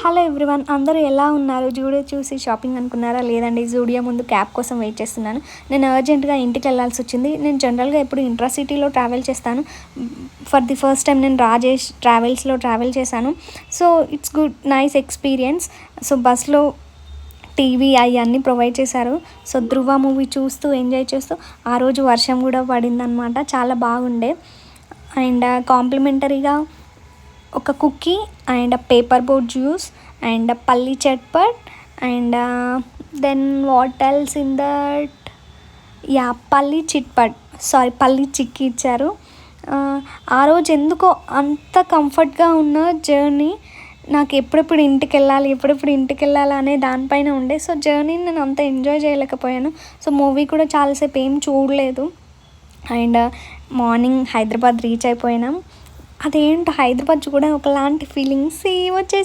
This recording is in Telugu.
హలో ఎవ్రీవన్, అందరూ ఎలా ఉన్నారు? జూడియో చూసి షాపింగ్ అనుకున్నారా? లేదండి, జూడియో ముందు క్యాబ్ కోసం వెయిట్ చేస్తున్నాను. నేను అర్జెంటుగా ఇంటికి వెళ్ళాల్సి వచ్చింది. నేను జనరల్గా ఎప్పుడు ఇంట్రాసిటీలో ట్రావెల్ చేస్తాను. ఫర్ ది ఫస్ట్ టైం నేను రాజేష్ ట్రావెల్స్లో ట్రావెల్ చేశాను. So it's good, nice experience. So బస్లో టీవీ అవన్నీ ప్రొవైడ్ చేశారు. సో ధృవ మూవీ చూస్తూ ఎంజాయ్ చేస్తూ, ఆ రోజు వర్షం కూడా పడిందనమాట. చాలా బాగుండే. అండ్ కాంప్లిమెంటరీగా ఒక cookie and paper boat juice and పల్లి చట్పట్ and then what else in that, yeah పల్లి చిక్కీ ఇచ్చారు. ఆ రోజు ఎందుకో అంత కంఫర్ట్గా ఉన్న జర్నీ నాకు ఎప్పుడెప్పుడు ఇంటికి వెళ్ళాలి అనే దానిపైన ఉండే. సో జర్నీని నేను అంత ఎంజాయ్ చేయలేకపోయాను. సో మూవీ కూడా చాలాసేపు ఏం చూడలేదు. అండ్ మార్నింగ్ హైదరాబాద్ రీచ్ అయిపోయినాం. అదేంటో హైదరాబాద్ కూడా ఒకలాంటి ఫీలింగ్స్ వచ్చేసాయి.